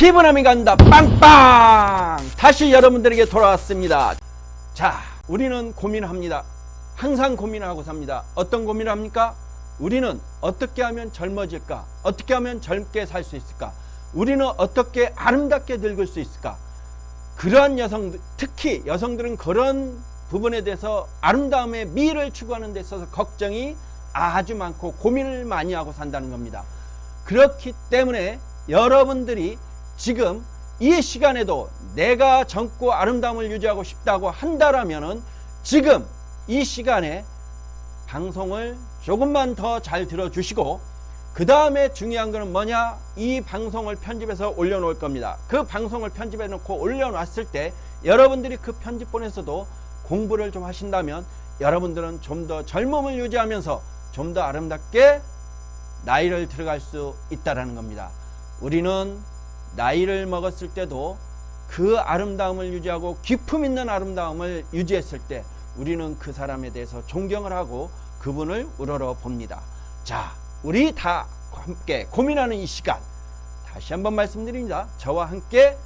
피부남이 간다 빵빵! 다시 여러분들에게 돌아왔습니다. 자, 우리는 고민합니다. 항상 고민하고 삽니다. 어떤 고민을 합니까? 우리는 어떻게 하면 젊어질까? 어떻게 하면 젊게 살 수 있을까? 우리는 어떻게 아름답게 늙을 수 있을까? 그러한 여성들, 특히 여성들은 그런 부분에 대해서 아름다움의 미를 추구하는 데 있어서 걱정이 아주 많고 고민을 많이 하고 산다는 겁니다. 그렇기 때문에 여러분들이 지금 이 시간에도 내가 젊고 아름다움을 유지하고 싶다고 한다라면은 지금 이 시간에 방송을 조금만 더 잘 들어주시고, 그 다음에 중요한 거는 뭐냐? 이 방송을 편집해서 올려놓을 겁니다. 그 방송을 편집해 놓고 올려놨을 때 여러분들이 그 편집본에서도 공부를 좀 하신다면 여러분들은 좀 더 젊음을 유지하면서 좀 더 아름답게 나이를 들어갈 수 있다라는 겁니다. 우리는 나이를 먹었을 때도 그 아름다움을 유지하고 기품 있는 아름다움을 유지했을 때 우리는 그 사람에 대해서 존경을 하고 그분을 우러러 봅니다. 자, 우리 다 함께 고민하는 이 시간, 다시 한번 말씀드립니다. 저와 함께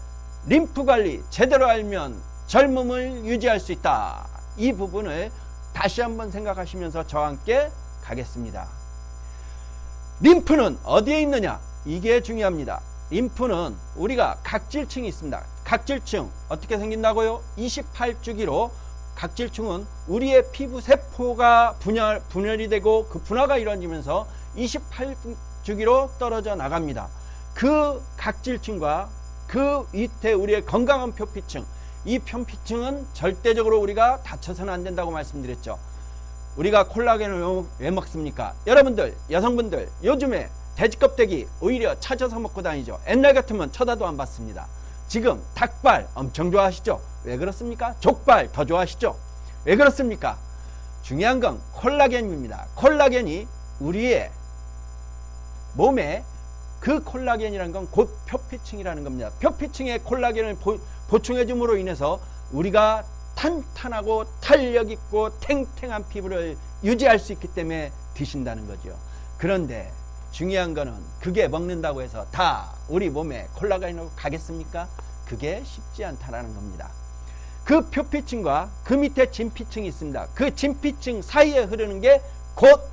림프 관리 제대로 알면 젊음을 유지할 수 있다. 이 부분을 다시 한번 생각하시면서 저와 함께 가겠습니다. 림프는 어디에 있느냐? 이게 중요합니다. 림프는 우리가 각질층이 있습니다. 각질층 어떻게 생긴다고요? 28주기로 각질층은 우리의 피부 세포가 분열이 되고 그 분화가 이루어지면서 28주기로 떨어져 나갑니다. 그 각질층과 그 밑에 우리의 건강한 표피층, 이 표피층은 절대적으로 우리가 다쳐서는 안 된다고 말씀드렸죠. 우리가 콜라겐을 왜 먹습니까? 여러분들, 여성분들 요즘에 돼지껍데기 오히려 찾아서 먹고 다니죠. 옛날 같으면 쳐다도 안 봤습니다. 지금 닭발 엄청 좋아하시죠? 왜 그렇습니까? 족발 더 좋아하시죠? 왜 그렇습니까? 중요한 건 콜라겐입니다. 콜라겐이 우리의 몸에, 그 콜라겐이라는 건 곧 표피층이라는 겁니다. 표피층에 콜라겐을 보충해 줌으로 인해서 우리가 탄탄하고 탄력 있고 탱탱한 피부를 유지할 수 있기 때문에 드신다는 거죠. 그런데 중요한 거는 그게 먹는다고 해서 다 우리 몸에 콜라겐으로 가겠습니까? 그게 쉽지 않다라는 겁니다. 그 표피층과 그 밑에 진피층이 있습니다. 그 진피층 사이에 흐르는 게 곧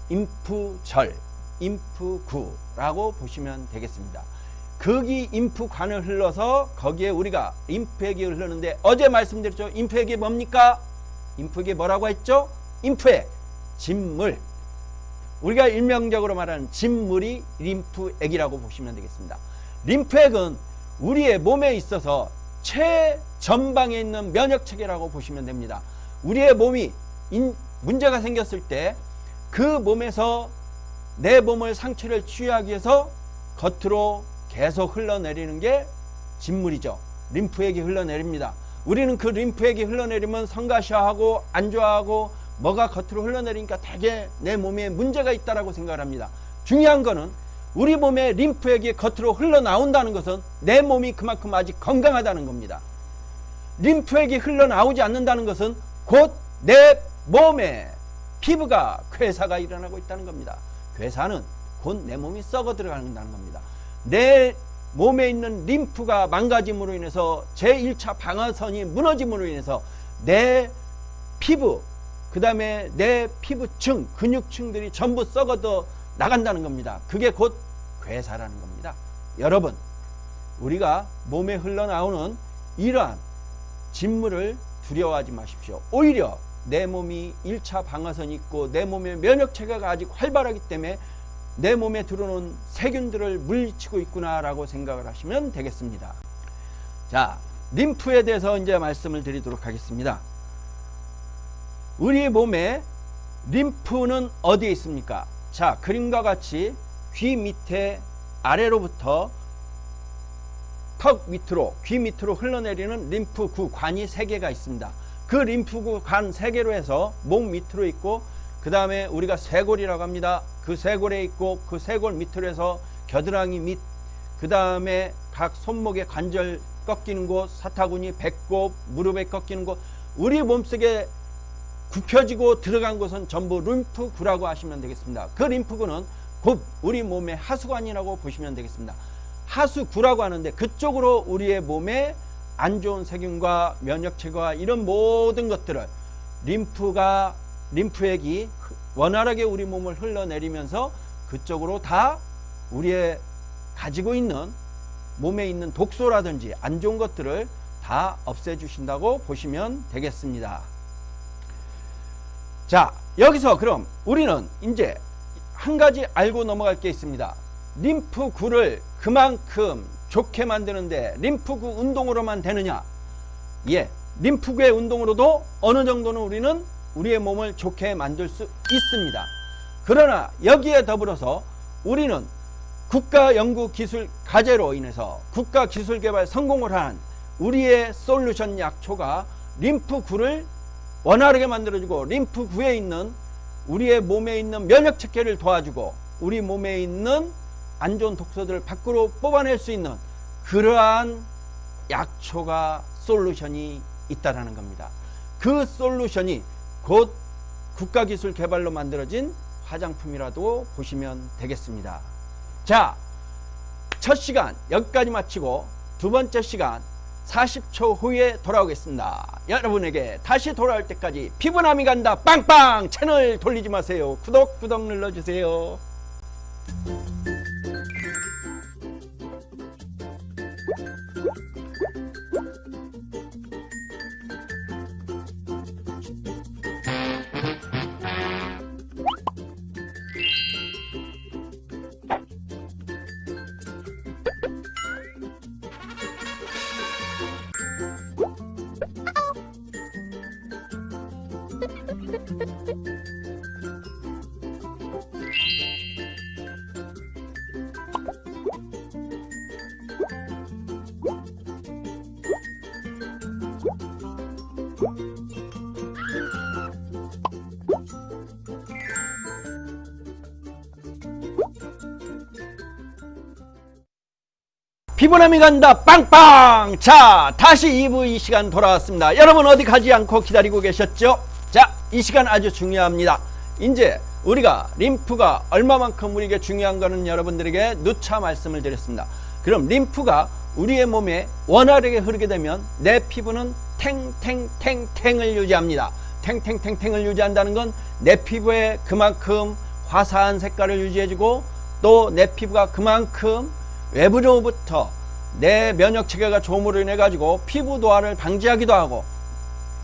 임프절, 임프구라고 보시면 되겠습니다. 거기 임프관을 흘러서 거기에 우리가 임프액이 흐르는데, 어제 말씀드렸죠. 임프액이 뭡니까? 임프액이 뭐라고 했죠? 임프액, 진물. 우리가 일명적으로 말하는 진물이 림프액이라고 보시면 되겠습니다. 림프액은 우리의 몸에 있어서 최전방에 있는 면역체계라고 보시면 됩니다. 우리의 몸이 문제가 생겼을 때 그 몸에서 내 몸을 상처를 치유하기 위해서 겉으로 계속 흘러내리는 게 진물이죠. 림프액이 흘러내립니다. 우리는 그 림프액이 흘러내리면 성가셔하고 안 좋아하고 뭐가 겉으로 흘러내리니까 되게 내 몸에 문제가 있다라고 생각을 합니다. 중요한 거는 우리 몸에 림프액이 겉으로 흘러나온다는 것은 내 몸이 그만큼 아직 건강하다는 겁니다. 림프액이 흘러나오지 않는다는 것은 곧 내 몸에 피부가 괴사가 일어나고 있다는 겁니다. 괴사는 곧 내 몸이 썩어 들어간다는 겁니다. 내 몸에 있는 림프가 망가짐으로 인해서 제1차 방어선이 무너짐으로 인해서 내 피부, 그 다음에 내 피부층, 근육층들이 전부 썩어져 나간다는 겁니다. 그게 곧 괴사라는 겁니다. 여러분, 우리가 몸에 흘러나오는 이러한 진물을 두려워하지 마십시오. 오히려 내 몸이 1차 방어선이 있고 내 몸의 면역체계가 아직 활발하기 때문에 내 몸에 들어오는 세균들을 물리치고 있구나라고 생각을 하시면 되겠습니다. 자, 림프에 대해서 이제 말씀을 드리도록 하겠습니다. 우리 몸에 림프는 어디에 있습니까? 자, 그림과 같이 귀 밑에 아래로부터 턱 밑으로, 귀 밑으로 흘러내리는 림프구 관이 3개가 있습니다. 그 림프구 관 3개로 해서 목 밑으로 있고, 그 다음에 우리가 쇄골이라고 합니다. 그 쇄골에 있고, 그 쇄골 밑으로 해서 겨드랑이 밑, 그 다음에 각 손목의 관절 꺾이는 곳, 사타구니, 배꼽, 무릎에 꺾이는 곳, 우리 몸속에 굽혀지고 들어간 곳은 전부 림프구라고 하시면 되겠습니다. 그 림프구는 곧 우리 몸의 하수관이라고 보시면 되겠습니다. 하수구라고 하는데 그쪽으로 우리의 몸에 안 좋은 세균과 면역체계와 이런 모든 것들을 림프액이 원활하게 우리 몸을 흘러내리면서 그쪽으로 다 우리의 가지고 있는 몸에 있는 독소라든지 안 좋은 것들을 다 없애주신다고 보시면 되겠습니다. 자, 여기서 그럼 우리는 이제 한 가지 알고 넘어갈 게 있습니다. 림프구를 그만큼 좋게 만드는데 림프구 운동으로만 되느냐? 예, 림프구의 운동으로도 어느 정도는 우리는 우리의 몸을 좋게 만들 수 있습니다. 그러나 여기에 더불어서 우리는 국가연구기술과제로 인해서 국가기술개발 성공을 한 우리의 솔루션 약초가 림프구를 원활하게 만들어주고 림프구에 있는 우리의 몸에 있는 면역체계를 도와주고 우리 몸에 있는 안 좋은 독소들을 밖으로 뽑아낼 수 있는 그러한 약초가 솔루션이 있다라는 겁니다. 그 솔루션이 곧 국가기술 개발로 만들어진 화장품이라도 보시면 되겠습니다. 자, 첫 시간 여기까지 마치고 두 번째 시간 40초 후에 돌아오겠습니다. 여러분에게 다시 돌아올 때까지 피부남이 간다 빵빵 채널 돌리지 마세요. 구독 눌러주세요. 피부남이 간다 빵빵. 자, 다시 2부 이 시간 돌아왔습니다. 여러분 어디 가지 않고 기다리고 계셨죠? 자, 이 시간 아주 중요합니다. 이제 우리가 림프가 얼마만큼 우리에게 중요한 거는 여러분들에게 누차 말씀을 드렸습니다. 그럼 림프가 우리의 몸에 원활하게 흐르게 되면 내 피부는 탱탱탱탱을 유지합니다. 탱탱탱탱을 유지한다는 건 내 피부에 그만큼 화사한 색깔을 유지해주고 또 내 피부가 그만큼 외부로부터 내 면역체계가 좋음으로 인해 가지고 피부 노화를 방지하기도 하고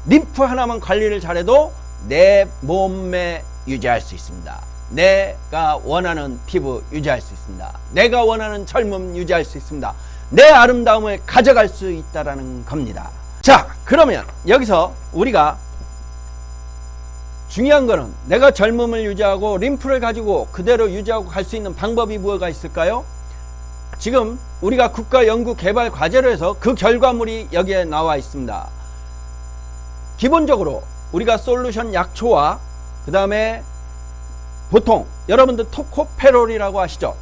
림프 하나만 관리를 잘해도 내 몸매 유지할 수 있습니다. 내가 원하는 피부 유지할 수 있습니다. 내가 원하는 젊음 유지할 수 있습니다. 내 아름다움을 가져갈 수 있다라는 겁니다. 자, 그러면 여기서 우리가 중요한 거는 내가 젊음을 유지하고 림프를 가지고 그대로 유지하고 갈 수 있는 방법이 뭐가 있을까요? 지금 우리가 국가연구개발과제로 해서 그 결과물이 여기에 나와 있습니다. 기본적으로 우리가 솔루션 약초와 그 다음에 보통 여러분들 토코페롤이라고 아시죠?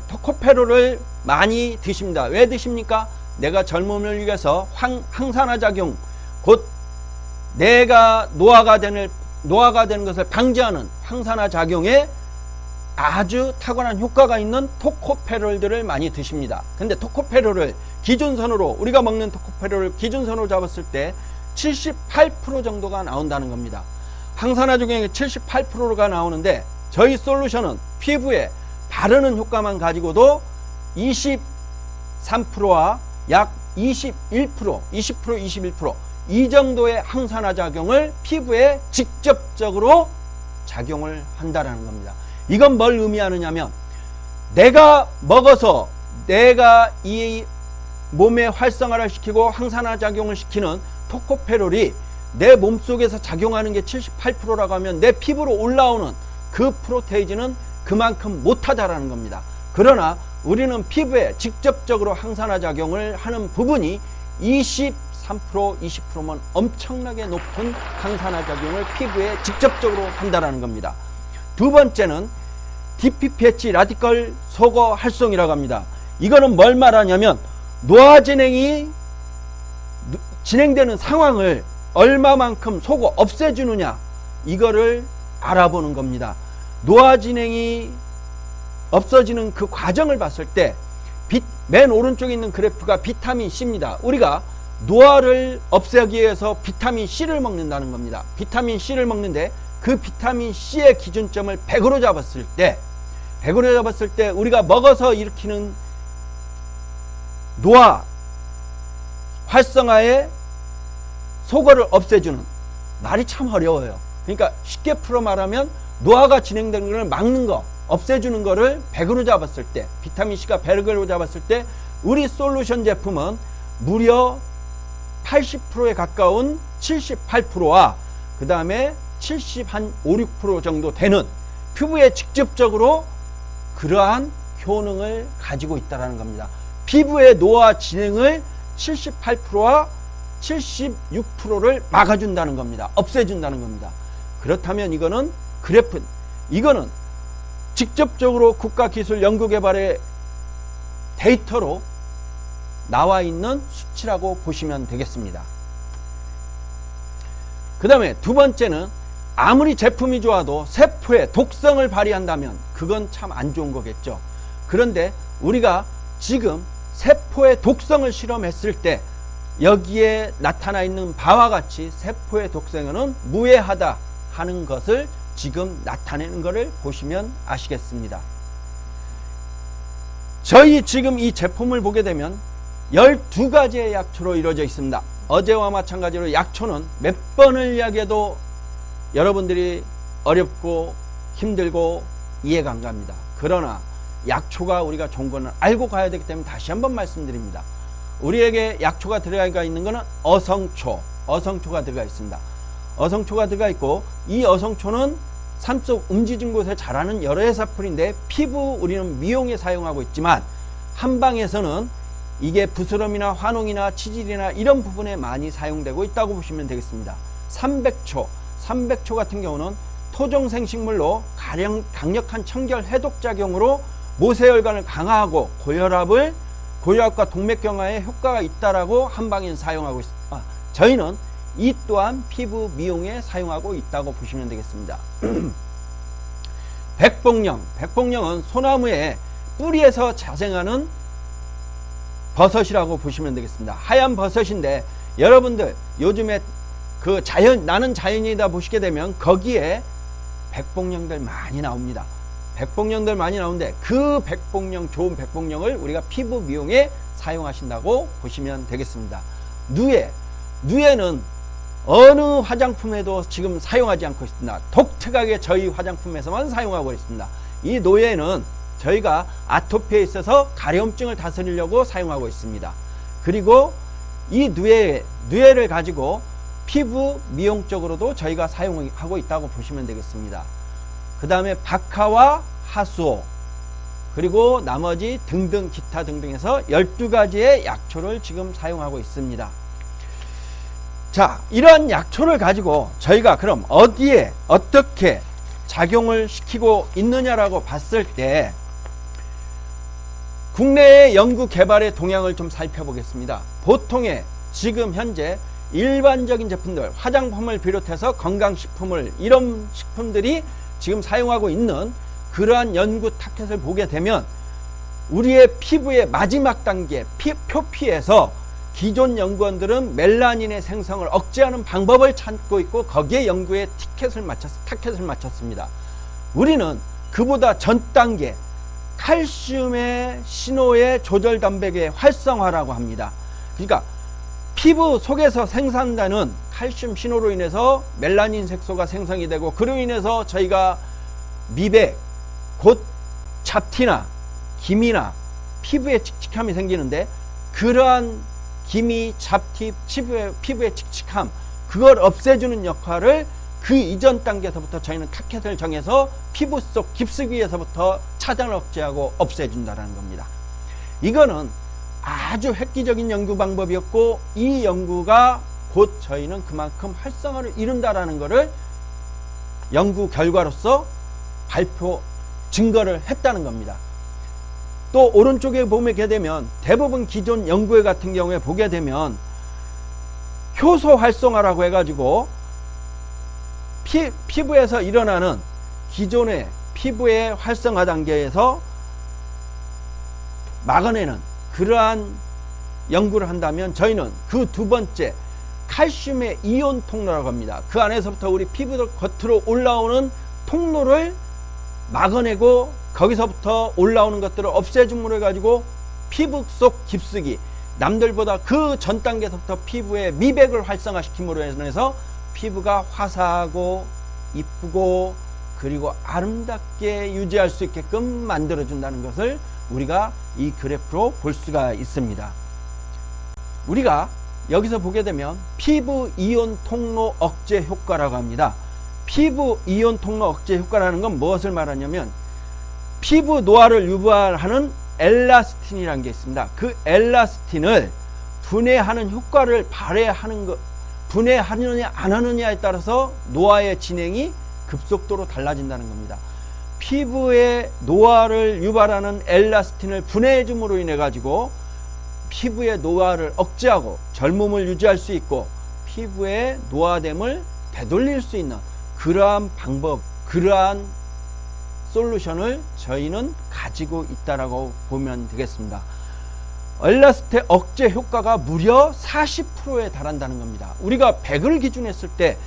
토코페롤을 많이 드십니다. 왜 드십니까? 내가 젊음을 위해서 항산화작용, 곧 내가 노화가 되는 것을 방지하는 항산화작용에 아주 탁월한 효과가 있는 토코페롤들을 많이 드십니다. 근데 토코페롤을 기준선으로 우리가 먹는 토코페롤을 기준선으로 잡았을 때 78% 정도가 나온다는 겁니다. 항산화작용이 78%가 나오는데 저희 솔루션은 피부에 바르는 효과만 가지고도 23%와 약 21%, 21% 이 정도의 항산화작용을 피부에 직접적으로 작용을 한다는 겁니다. 이건 뭘 의미하느냐면 내가 먹어서 내가 이 몸의 활성화를 시키고 항산화작용을 시키는 토코페롤이 내 몸속에서 작용하는 게 78%라고 하면 내 피부로 올라오는 그 프로테이즈는 그만큼 못하다라는 겁니다. 그러나 우리는 피부에 직접적으로 항산화작용을 하는 부분이 23%, 20%면 엄청나게 높은 항산화작용을 피부에 직접적으로 한다라는 겁니다. 두 번째는 DPPH 라디컬 소거 활성이라고 합니다. 이거는 뭘 말하냐면 노화 진행이 진행되는 상황을 얼마만큼 속어 없애주느냐 이거를 알아보는 겁니다. 노화 진행이 없어지는 그 과정을 봤을 때 맨 오른쪽에 있는 그래프가 비타민 C입니다. 우리가 노화를 없애기 위해서 비타민 C를 먹는다는 겁니다. 비타민 C를 먹는데 그 비타민 C의 기준점을 100으로 잡았을 때 우리가 먹어서 일으키는 노화 활성화의 소거를 없애주는, 말이 참 어려워요. 그러니까 쉽게 풀어 말하면 노화가 진행되는 것을 막는 거, 없애주는 거를 100으로 잡았을 때, 비타민 C가 100으로 잡았을 때 우리 솔루션 제품은 무려 80%에 가까운 78%와 그 다음에 70한 5, 6% 정도 되는 피부에 직접적으로 그러한 효능을 가지고 있다는 겁니다. 피부의 노화 진행을 78%와 76%를 막아준다는 겁니다. 없애준다는 겁니다. 그렇다면 이거는 이거는 직접적으로 국가기술연구개발의 데이터로 나와 있는 수치라고 보시면 되겠습니다. 그 다음에 두 번째는 아무리 제품이 좋아도 세포에 독성을 발휘한다면 그건 참 안 좋은 거겠죠. 그런데 우리가 지금 세포의 독성을 실험했을 때 여기에 나타나 있는 바와 같이 세포의 독성에는 무해하다 하는 것을 지금 나타내는 것을 보시면 아시겠습니다. 저희 지금 이 제품을 보게 되면 12가지의 약초로 이루어져 있습니다. 어제와 마찬가지로 약초는 몇 번을 이야기해도 여러분들이 어렵고 힘들고 이해가 안 갑니다. 그러나 약초가 우리가 좋은 거는 알고 가야 되기 때문에 다시 한번 말씀드립니다. 우리에게 약초가 들어가 있는 것은 어성초가 들어가 있습니다. 어성초가 들어가 있고, 이 어성초는 산속 음지진 곳에 자라는 여러 해사풀인데 피부 우리는 미용에 사용하고 있지만 한방에서는 이게 부스럼이나 화농이나 치질이나 이런 부분에 많이 사용되고 있다고 보시면 되겠습니다. 삼백초 같은 경우는 토종생식물로 강력한 청결 해독작용으로 모세혈관을 강화하고 고혈압과 동맥경화에 효과가 있다라고 한방에는 사용하고 있습니다. 저희는 이 또한 피부 미용에 사용하고 있다고 보시면 되겠습니다. 백봉령은 소나무의 뿌리에서 자생하는 버섯이라고 보시면 되겠습니다. 하얀 버섯인데 여러분들 요즘에 그 나는 자연이다 보시게 되면 거기에 백봉령들 많이 나옵니다. 백봉령들 많이 나오는데 그 좋은 백봉령을 우리가 피부 미용에 사용하신다고 보시면 되겠습니다. 누에는 어느 화장품에도 지금 사용하지 않고 있습니다. 독특하게 저희 화장품에서만 사용하고 있습니다. 이 노예는 저희가 아토피에 있어서 가려움증을 다스리려고 사용하고 있습니다. 그리고 이 누에를 가지고 피부 미용적으로도 저희가 사용하고 있다고 보시면 되겠습니다. 그 다음에 박하와 하수오, 그리고 나머지 등등 기타 등등해서 12가지의 약초를 지금 사용하고 있습니다. 자, 이러한 약초를 가지고 저희가 그럼 어디에 어떻게 작용을 시키고 있느냐라고 봤을 때 국내의 연구 개발의 동향을 좀 살펴보겠습니다. 보통의 지금 현재 일반적인 제품들, 화장품을 비롯해서 건강식품을, 이런 식품들이 지금 사용하고 있는 그러한 연구 타켓을 보게 되면 우리의 피부의 마지막 단계 표피에서 기존 연구원들은 멜라닌의 생성을 억제하는 방법을 찾고 있고 거기에 연구에 타켓을 맞췄습니다. 우리는 그보다 전 단계 칼슘의 신호의 조절 단백의 활성화라고 합니다. 그러니까 피부 속에서 생산되는 칼슘 신호로 인해서 멜라닌 색소가 생성이 되고 그로 인해서 저희가 미백, 곧 잡티나 기미나 피부에 칙칙함이 생기는데 그러한 기미, 잡티, 피부의 칙칙함, 그걸 없애주는 역할을 그 이전 단계에서부터 저희는 타켓을 정해서 피부 속 깊숙이에서부터 차단을 억제하고 없애준다는 겁니다. 이거는 아주 획기적인 연구 방법이었고 이 연구가 곧 저희는 그만큼 활성화를 이룬다라는 것을 연구 결과로서 증거를 했다는 겁니다. 또 오른쪽에 보게 되면 대부분 기존 연구회 같은 경우에 보게 되면 효소 활성화라고 해가지고 피부에서 일어나는 기존의 피부의 활성화 단계에서 막아내는 그러한 연구를 한다면 저희는 그 두 번째 칼슘의 이온 통로라고 합니다. 그 안에서부터 우리 피부 겉으로 올라오는 통로를 막아내고 거기서부터 올라오는 것들을 없애줌으로 해가지고 피부 속 깊숙이 남들보다 그 전 단계에서부터 피부의 미백을 활성화시킴으로 인해서 피부가 화사하고 이쁘고 그리고 아름답게 유지할 수 있게끔 만들어준다는 것을 우리가 이 그래프로 볼 수가 있습니다. 우리가 여기서 보게 되면 피부 이온 통로 억제 효과라고 합니다. 피부 이온 통로 억제 효과라는 건 무엇을 말하냐면 피부 노화를 유발하는 엘라스틴이라는 게 있습니다. 그 엘라스틴을 분해하는 효과를 발휘하는 것, 분해하느냐 안 하느냐에 따라서 노화의 진행이 급속도로 달라진다는 겁니다. 피부의 노화를 유발하는 엘라스틴을 분해해 줌으로 인해 가지고 피부의 노화를 억제하고 젊음을 유지할 수 있고 피부의 노화됨을 되돌릴 수 있는 그러한 방법, 그러한 솔루션을 저희는 가지고 있다라고 보면 되겠습니다. 엘라스틴 억제 효과가 무려 40%에 달한다는 겁니다. 우리가 100을 기준했을 때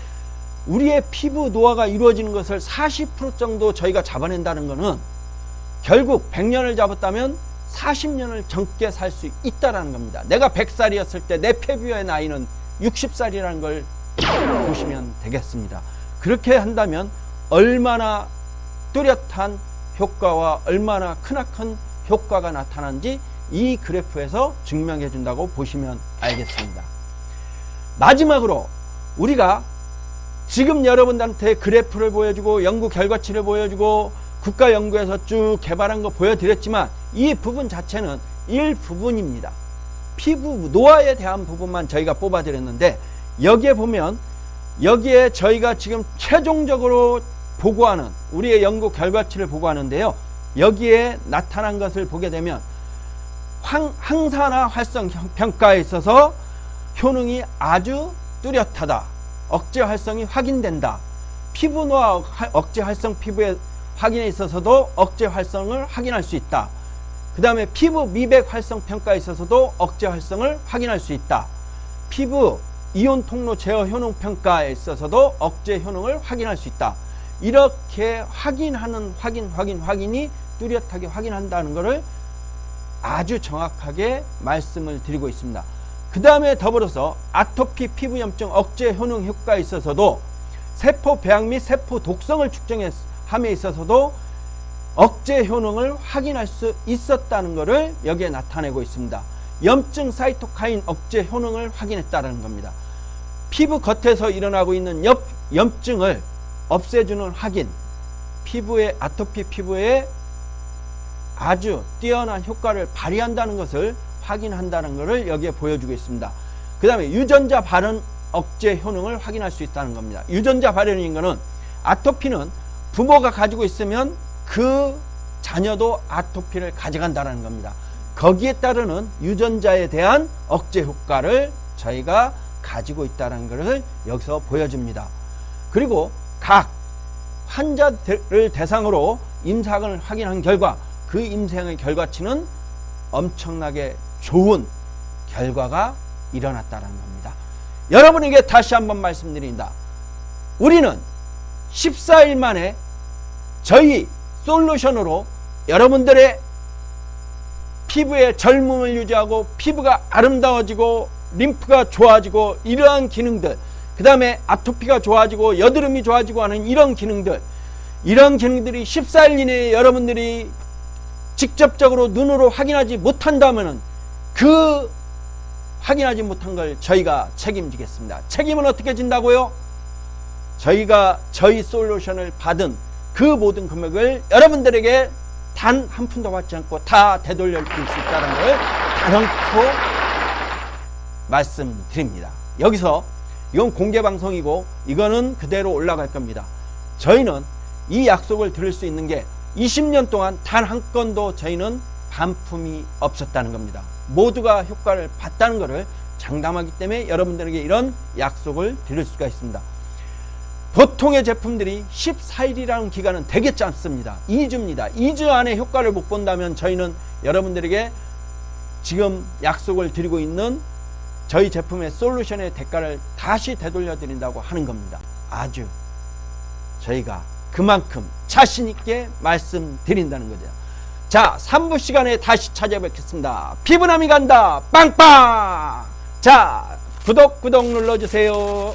우리의 피부 노화가 이루어지는 것을 40% 정도 저희가 잡아낸다는 것은 결국 100년을 잡았다면 40년을 젊게 살 수 있다는 겁니다. 내가 100살이었을 때 내 피부의 나이는 60살이라는 걸 보시면 되겠습니다. 그렇게 한다면 얼마나 뚜렷한 효과와 얼마나 크나큰 효과가 나타난지 이 그래프에서 증명해 준다고 보시면 알겠습니다. 마지막으로 우리가 지금 여러분들한테 그래프를 보여주고 연구 결과치를 보여주고 국가연구에서 쭉 개발한 거 보여드렸지만 이 부분 자체는 일부분입니다. 피부 노화에 대한 부분만 저희가 뽑아드렸는데 여기에 보면 여기에 저희가 지금 최종적으로 보고하는 우리의 연구 결과치를 보고하는데요. 여기에 나타난 것을 보게 되면 항산화 활성 평가에 있어서 효능이 아주 뚜렷하다. 억제 활성이 확인된다. 피부 노화 억제 활성 피부의 확인에 있어서도 억제 활성을 확인할 수 있다. 그 다음에 피부 미백 활성 평가에 있어서도 억제 활성을 확인할 수 있다. 피부 이온 통로 제어 효능 평가에 있어서도 억제 효능을 확인할 수 있다. 이렇게 확인하는 확인이 뚜렷하게 확인한다는 것을 아주 정확하게 말씀을 드리고 있습니다. 그 다음에 더불어서 아토피 피부염증 억제 효능 효과에 있어서도 세포 배양 및 세포 독성을 측정함에 있어서도 억제 효능을 확인할 수 있었다는 것을 여기에 나타내고 있습니다. 염증 사이토카인 억제 효능을 확인했다는 겁니다. 피부 겉에서 일어나고 있는 염증을 없애주는 확인, 피부의 아토피 피부에 아주 뛰어난 효과를 발휘한다는 것을 확인한다는 것을 여기에 보여주고 있습니다. 그 다음에 유전자 발현 억제 효능을 확인할 수 있다는 겁니다. 유전자 발현인 것은 아토피는 부모가 가지고 있으면 그 자녀도 아토피를 가져간다는 겁니다. 거기에 따르는 유전자에 대한 억제 효과를 저희가 가지고 있다는 것을 여기서 보여줍니다. 그리고 각 환자들을 대상으로 임상을 확인한 결과 그 임상의 결과치는 엄청나게 좋은 결과가 일어났다는 겁니다. 여러분에게 다시 한번 말씀드립니다. 우리는 14일 만에 저희 솔루션으로 여러분들의 피부의 젊음을 유지하고 피부가 아름다워지고 림프가 좋아지고 이러한 기능들, 그 다음에 아토피가 좋아지고 여드름이 좋아지고 하는 이런 기능들이 14일 이내에 여러분들이 직접적으로 눈으로 확인하지 못한다면 그 확인하지 못한 걸 저희가 책임지겠습니다. 책임은 어떻게 진다고요? 저희가 저희 솔루션을 받은 그 모든 금액을 여러분들에게 단 한 푼도 받지 않고 다 되돌려 줄 수 있다는 걸 단언코 말씀드립니다. 여기서 이건 공개 방송이고 이거는 그대로 올라갈 겁니다. 저희는 이 약속을 드릴 수 있는 게 20년 동안 단 한 건도 저희는 반품이 없었다는 겁니다. 모두가 효과를 봤다는 것을 장담하기 때문에 여러분들에게 이런 약속을 드릴 수가 있습니다. 보통의 제품들이 14일이라는 기간은 되게 짧습니다. 2주입니다. 2주 안에 효과를 못 본다면 저희는 여러분들에게 지금 약속을 드리고 있는 저희 제품의 솔루션의 대가를 다시 되돌려 드린다고 하는 겁니다. 아주 저희가 그만큼 자신 있게 말씀드린다는 거죠. 자, 3부 시간에 다시 찾아뵙겠습니다. 피부남이 간다 빵빵. 자, 구독 눌러주세요.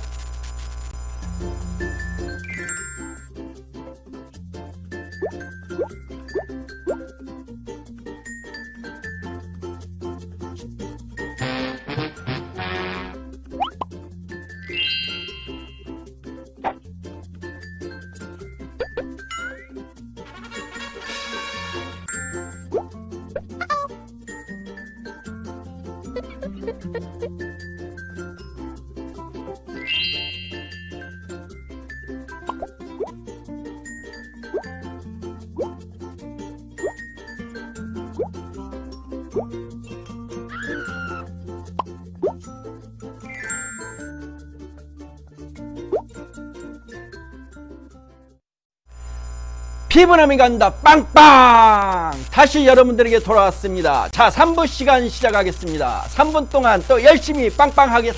피부남이 간다 빵빵. 다시 여러분들에게 돌아왔습니다. 자, 3부 시간 시작하겠습니다. 3분 동안 또 열심히 빵빵하게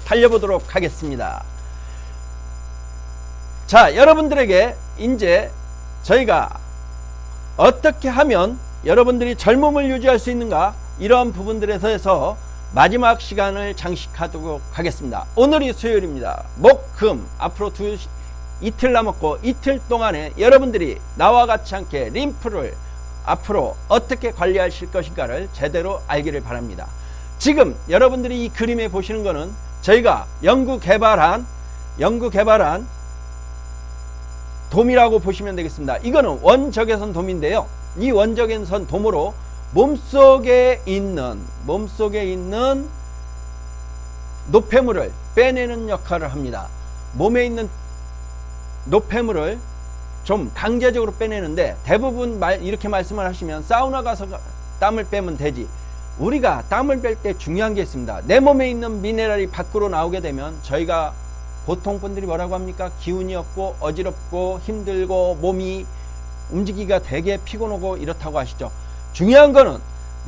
달려보도록 하겠습니다. 자, 여러분들에게 이제 저희가 어떻게 하면 여러분들이 젊음을 유지할 수 있는가, 이러한 부분들에 대해서 마지막 시간을 장식하도록 하겠습니다. 오늘이 수요일입니다. 목, 금 앞으로 이틀 남았고, 이틀 동안에 여러분들이 나와 같이 함께 림프를 앞으로 어떻게 관리하실 것인가를 제대로 알기를 바랍니다. 지금 여러분들이 이 그림에 보시는 것은 저희가 연구 개발한 돔이라고 보시면 되겠습니다. 이거는 원적외선 돔인데요. 이 원적외선 돔으로 몸속에 있는 노폐물을 빼내는 역할을 합니다. 몸에 있는 노폐물을 좀 강제적으로 빼내는데, 대부분 이렇게 말씀을 하시면 사우나 가서 땀을 빼면 되지. 우리가 땀을 뺄 때 중요한 게 있습니다. 내 몸에 있는 미네랄이 밖으로 나오게 되면 저희가 보통 분들이 뭐라고 합니까? 기운이 없고 어지럽고 힘들고 몸이 움직이기가 되게 피곤하고 이렇다고 하시죠. 중요한 거는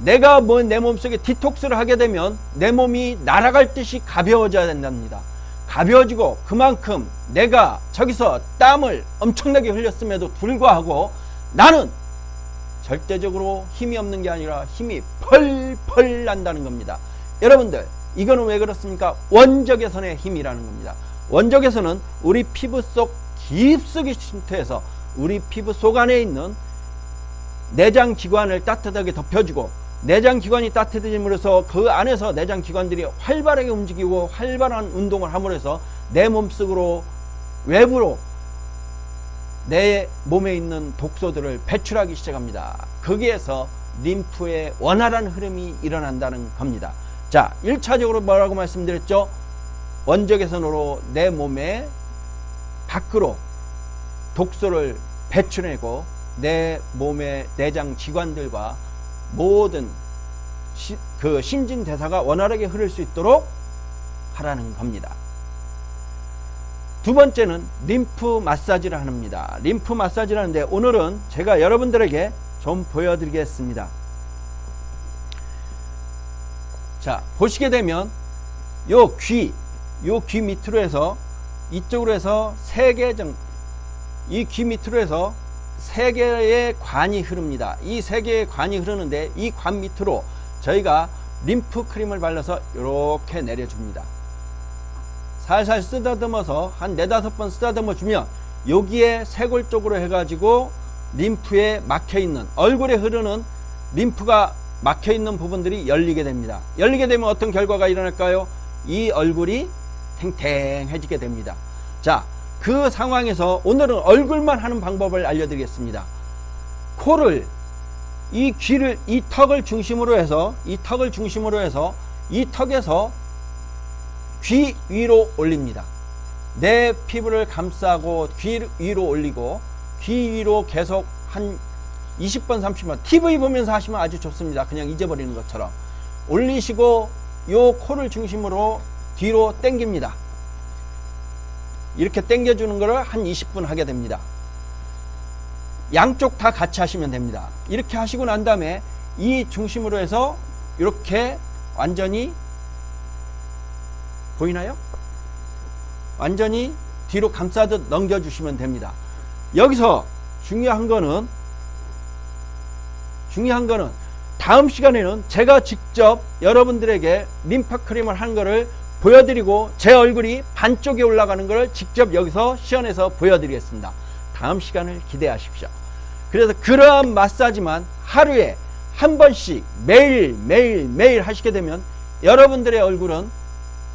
내가 내 몸속에 디톡스를 하게 되면 내 몸이 날아갈 듯이 가벼워져야 된답니다. 가벼워지고, 그만큼 내가 저기서 땀을 엄청나게 흘렸음에도 불구하고 나는 절대적으로 힘이 없는 게 아니라 힘이 펄펄 난다는 겁니다. 여러분들, 이거는 왜 그렇습니까? 원적외선의 힘이라는 겁니다. 원적외선은 우리 피부 속 깊숙이 침투해서 우리 피부 속 안에 있는 내장기관을 따뜻하게 덮여주고, 내장기관이 따뜻해짐으로써 그 안에서 내장기관들이 활발하게 움직이고 활발한 운동을 함으로써 내 몸속으로 외부로 내 몸에 있는 독소들을 배출하기 시작합니다. 거기에서 림프의 원활한 흐름이 일어난다는 겁니다. 자, 1차적으로 뭐라고 말씀드렸죠? 원적외선으로 내 몸에 밖으로 독소를 배출해내고 내 몸의 내장기관들과 모든 그 신진대사가 원활하게 흐를 수 있도록 하라는 겁니다. 두 번째는 림프 마사지를 합니다. 림프 마사지를 하는데, 오늘은 제가 여러분들에게 좀 보여드리겠습니다. 자, 보시게 되면 요 귀 밑으로 해서 이쪽으로 해서 이 귀 밑으로 해서 3개의 관이 흐릅니다. 이 3개의 관이 흐르는데, 이 관 밑으로 저희가 림프 크림을 발라서 이렇게 내려줍니다. 살살 쓰다듬어서 한 4-5번 쓰다듬어 주면 여기에 쇄골 쪽으로 해가지고 림프에 막혀있는, 얼굴에 흐르는 림프가 막혀있는 부분들이 열리게 됩니다. 열리게 되면 어떤 결과가 일어날까요? 이 얼굴이 탱탱해지게 됩니다. 자, 그 상황에서 오늘은 얼굴만 하는 방법을 알려드리겠습니다. 코를, 이 귀를, 이 턱을 중심으로 해서 이 턱에서 귀 위로 올립니다. 내 피부를 감싸고 귀 위로 올리고, 귀 위로 계속 한 20번 30번 TV 보면서 하시면 아주 좋습니다. 그냥 잊어버리는 것처럼 올리시고, 요 코를 중심으로 뒤로 당깁니다. 이렇게 당겨주는 것을 한 20분 하게 됩니다. 양쪽 다 같이 하시면 됩니다. 이렇게 하시고 난 다음에 이 중심으로 해서 이렇게 완전히 보이나요? 완전히 뒤로 감싸듯 넘겨주시면 됩니다. 여기서 중요한 거는 다음 시간에는 제가 직접 여러분들에게 림파 크림을 하는 거를 보여드리고 제 얼굴이 반쪽에 올라가는 걸 직접 여기서 시연해서 보여드리겠습니다. 다음 시간을 기대하십시오. 그래서 그러한 마사지만 하루에 한 번씩 매일 하시게 되면 여러분들의 얼굴은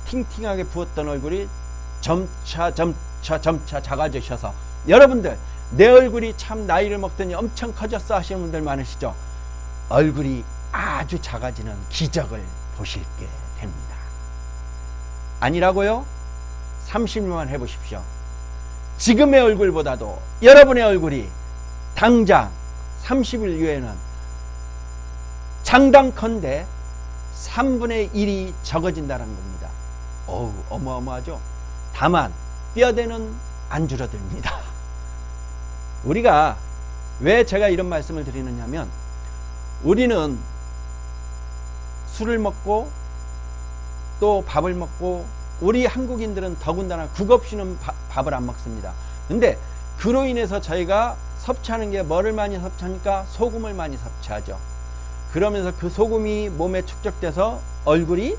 팅팅하게 부었던 얼굴이 점차 작아지셔서 여러분들 내 얼굴이 참 나이를 먹더니 엄청 커졌어 하시는 분들 많으시죠? 얼굴이 아주 작아지는 기적을 보시게 됩니다. 아니라고요? 30년만 해보십시오. 지금의 얼굴보다도 여러분의 얼굴이 당장 30일 이후에는 장담컨대 3분의 1이 적어진다는 겁니다. 어우, 어마어마하죠? 다만 뼈대는 안 줄어듭니다. 우리가 왜 제가 이런 말씀을 드리느냐 하면 우리는 술을 먹고 또 밥을 먹고 우리 한국인들은 더군다나 국 없이는 밥을 안 먹습니다. 근데 그로 인해서 저희가 섭취하는 게 뭐를 많이 섭취하니까 소금을 많이 섭취하죠. 그러면서 그 소금이 몸에 축적돼서 얼굴이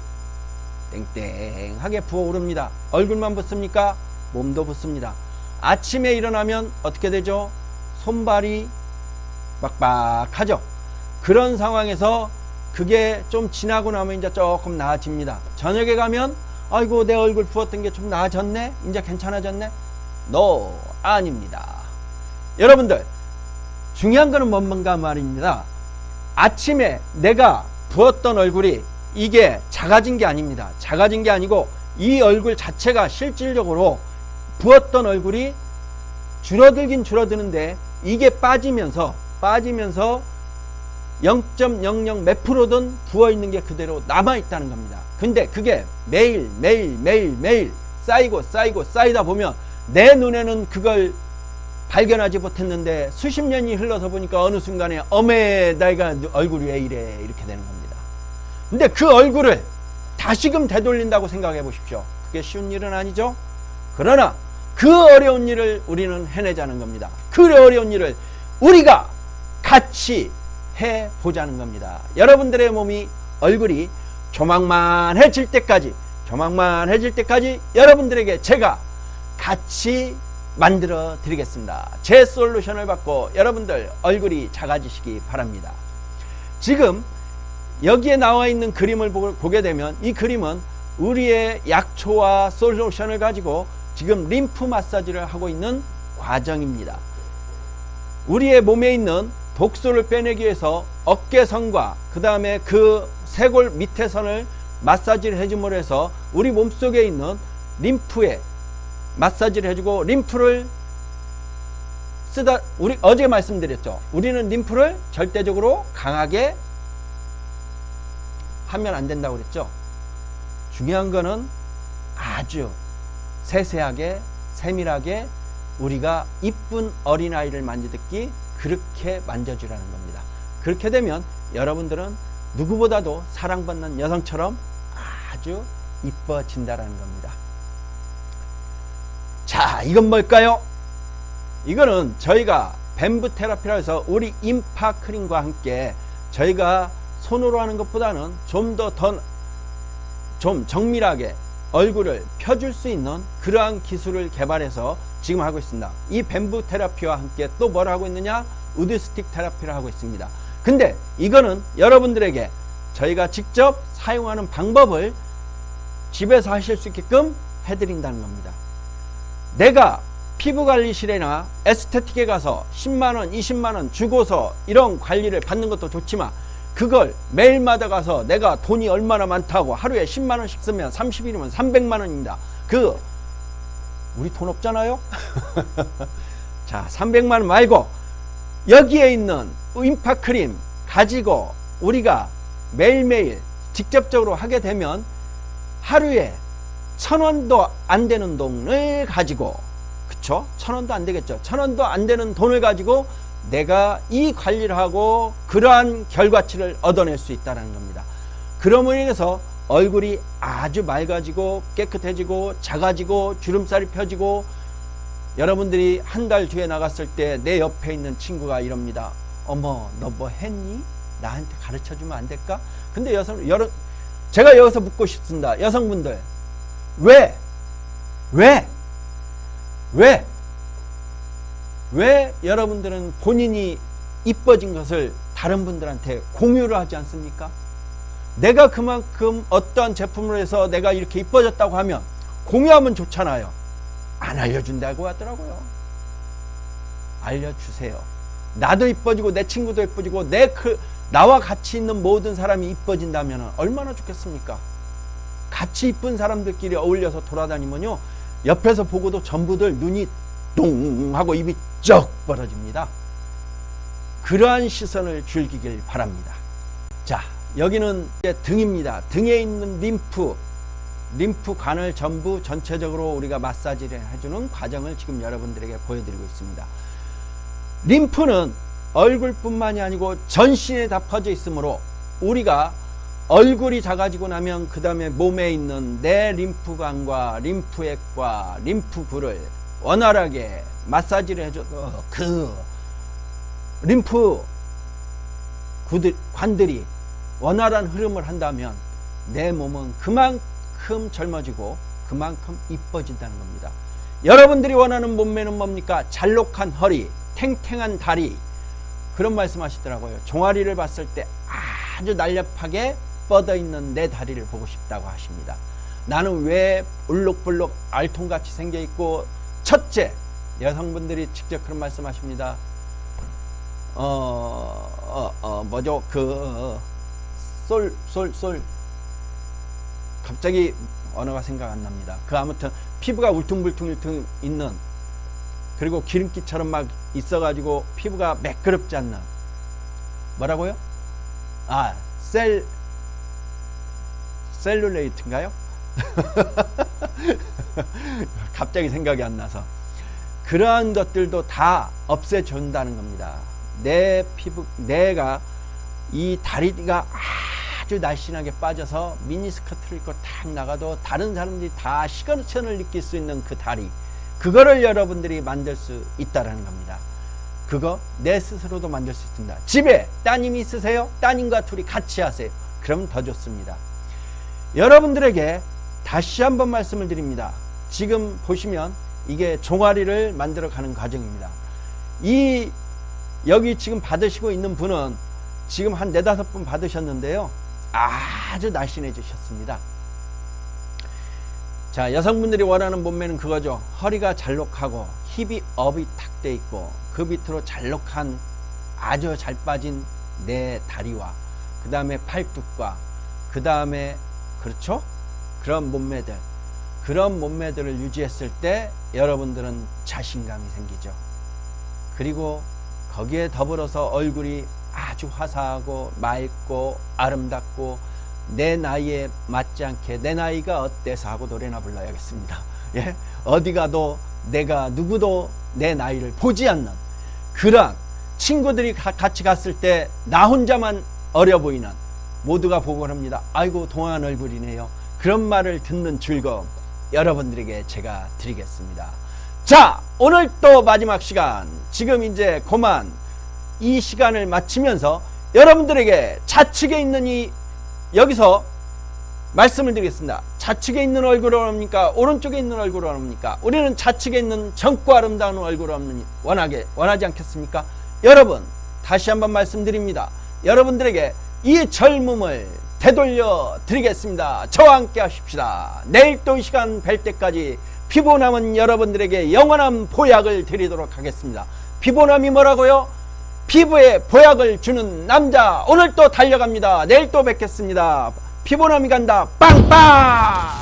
땡땡하게 부어오릅니다. 얼굴만 붓습니까? 몸도 붓습니다. 아침에 일어나면 어떻게 되죠? 손발이 빡빡하죠. 그런 상황에서 그게 좀 지나고 나면 이제 조금 나아집니다. 저녁에 가면 아이고 내 얼굴 부었던 게 좀 나아졌네? 이제 괜찮아졌네? No, 아닙니다. 여러분들 중요한 거는 뭔가 말입니다. 아침에 내가 부었던 얼굴이 이게 작아진 게 아닙니다. 작아진 게 아니고 이 얼굴 자체가 실질적으로 부었던 얼굴이 줄어들긴 줄어드는데 이게 빠지면서 0.00 몇 프로든 부어있는 게 그대로 남아있다는 겁니다. 근데 그게 매일 쌓이다 보면 내 눈에는 그걸 발견하지 못했는데 수십 년이 흘러서 보니까 어느 순간에 어메 내가 얼굴이 왜 이래 이렇게 되는 겁니다. 근데 그 얼굴을 다시금 되돌린다고 생각해 보십시오. 그게 쉬운 일은 아니죠. 그러나 그 어려운 일을 우리는 해내자는 겁니다. 그 어려운 일을 우리가 같이 해보자는 겁니다. 여러분들의 몸이 얼굴이 조망만해질 때까지 여러분들에게 제가 같이 만들어 드리겠습니다. 제 솔루션을 받고 여러분들 얼굴이 작아지시기 바랍니다. 지금 여기에 나와 있는 그림을 보게 되면 이 그림은 우리의 약초와 솔루션을 가지고 지금 림프 마사지를 하고 있는 과정입니다. 우리의 몸에 있는 독소를 빼내기 위해서 어깨선과 그 다음에 그 쇄골 밑에 선을 마사지를 해줌으로 해서 우리 몸속에 있는 림프에 마사지를 해주고 림프를 우리 어제 말씀드렸죠. 우리는 림프를 절대적으로 강하게 하면 안 된다고 그랬죠. 중요한 거는 아주 세세하게 세밀하게 우리가 이쁜 어린아이를 만지듯이 그렇게 만져주라는 겁니다. 그렇게 되면 여러분들은 누구보다도 사랑받는 여성처럼 아주 이뻐진다라는 겁니다. 자, 이건 뭘까요? 이거는 저희가 뱀부 테라피라 해서 우리 인파 크림과 함께 저희가 손으로 하는 것보다는 좀 정밀하게 얼굴을 펴줄 수 있는 그러한 기술을 개발해서 지금 하고 있습니다. 이 뱀부 테라피와 함께 또 뭘 하고 있느냐? 우드 스틱 테라피를 하고 있습니다. 근데 이거는 여러분들에게 저희가 직접 사용하는 방법을 집에서 하실 수 있게끔 해드린다는 겁니다. 내가 피부관리실이나 에스테틱에 가서 10만원, 20만원 주고서 이런 관리를 받는 것도 좋지만 그걸 매일마다 가서 내가 돈이 얼마나 많다고 하루에 10만원씩 쓰면 30일이면 300만원입니다. 우리 돈 없잖아요? 자, 300만원 말고 여기에 있는 인파크림 가지고 우리가 매일매일 직접적으로 하게 되면 하루에 1,000원도 안 되는 돈을 가지고, 그쵸? 1,000원도 안 되겠죠. 1,000원도 안 되는 돈을 가지고 내가 이 관리를 하고 그러한 결과치를 얻어낼 수 있다는 겁니다. 그러므로 인해서 얼굴이 아주 맑아지고 깨끗해지고 작아지고 주름살이 펴지고, 여러분들이 한 달 뒤에 나갔을 때 내 옆에 있는 친구가 이럽니다. 어머, 너 뭐 했니? 나한테 가르쳐 주면 안 될까? 근데 제가 여기서 묻고 싶습니다. 여성분들, 왜 여러분들은 본인이 이뻐진 것을 다른 분들한테 공유를 하지 않습니까? 내가 그만큼 어떠한 제품으로 해서 내가 이렇게 이뻐졌다고 하면 공유하면 좋잖아요. 안 알려준다고 하더라고요. 알려주세요. 나도 이뻐지고 내 친구도 이뻐지고 나와 같이 있는 모든 사람이 이뻐진다면 얼마나 좋겠습니까? 같이 이쁜 사람들끼리 어울려서 돌아다니면요, 옆에서 보고도 전부들 눈이 똥 하고 입이 쩍 벌어집니다. 그러한 시선을 즐기길 바랍니다. 자, 여기는 이제 등입니다. 등에 있는 림프관을 전부 전체적으로 우리가 마사지를 해주는 과정을 지금 여러분들에게 보여드리고 있습니다. 림프는 얼굴뿐만이 아니고 전신에 다 퍼져 있으므로, 우리가 얼굴이 작아지고 나면 그 다음에 몸에 있는 내 림프관과 림프액과 림프구를 원활하게 마사지를 해줘서 그 림프 관들이 원활한 흐름을 한다면 내 몸은 그만큼 젊어지고 그만큼 이뻐진다는 겁니다. 여러분들이 원하는 몸매는 뭡니까? 잘록한 허리, 탱탱한 다리, 그런 말씀 하시더라고요. 종아리를 봤을 때 아주 날렵하게 뻗어있는 내 다리를 보고 싶다고 하십니다. 나는 왜 울룩불룩 알통같이 생겨있고, 첫째, 여성분들이 직접 그런 말씀 하십니다. 뭐죠? 갑자기 언어가 생각 안 납니다. 아무튼 피부가 울퉁불퉁 있는, 그리고 기름기처럼 막 있어가지고 피부가 매끄럽지 않는, 뭐라고요? 셀룰레이트인가요? 갑자기 생각이 안 나서. 그러한 것들도 다 없애준다는 겁니다. 내가 이 다리가 아주 날씬하게 빠져서 미니스커트를 입고 탁 나가도 다른 사람들이 다 시선을 느낄 수 있는 그 다리, 그거를 여러분들이 만들 수 있다는 겁니다. 그거 내 스스로도 만들 수 있습니다. 집에 따님이 있으세요? 따님과 둘이 같이 하세요. 그럼 더 좋습니다. 여러분들에게 다시 한번 말씀을 드립니다. 지금 보시면 이게 종아리를 만들어 가는 과정입니다. 여기 지금 받으시고 있는 분은 지금 한 4-5분 받으셨는데요, 아주 날씬해지셨습니다. 자, 여성분들이 원하는 몸매는 그거죠. 허리가 잘록하고 힙이 업이 탁 돼 있고, 그 밑으로 잘록한 아주 잘 빠진 내 다리와 그 다음에 팔뚝과 그 다음에, 그렇죠? 그런 몸매들을 유지했을 때 여러분들은 자신감이 생기죠. 그리고 거기에 더불어서 얼굴이 아주 화사하고 맑고 아름답고, 내 나이에 맞지 않게 내 나이가 어때서 하고 노래나 불러야겠습니다. 예? 어디 가도 누구도 내 나이를 보지 않는, 그런 친구들이 같이 갔을 때 나 혼자만 어려 보이는, 모두가 보고 합니다. 아이고 동안 얼굴이네요. 그런 말을 듣는 즐거움 여러분들에게 제가 드리겠습니다. 자, 오늘 또 마지막 시간, 지금 이제 그만 이 시간을 마치면서 여러분들에게 좌측에 있는 여기서 말씀을 드리겠습니다. 좌측에 있는 얼굴을 원합니까? 오른쪽에 있는 얼굴을 원합니까? 우리는 좌측에 있는 젊고 아름다운 얼굴을 원하지 않겠습니까? 여러분, 다시 한번 말씀드립니다. 여러분들에게 이 젊음을 되돌려 드리겠습니다. 저와 함께 하십시다. 내일 또 이 시간 뵐 때까지 피부남은 여러분들에게 영원한 보약을 드리도록 하겠습니다. 피부남이 뭐라고요? 피부에 보약을 주는 남자, 오늘 또 달려갑니다. 내일 또 뵙겠습니다. 피부남이 간다. 빵빵!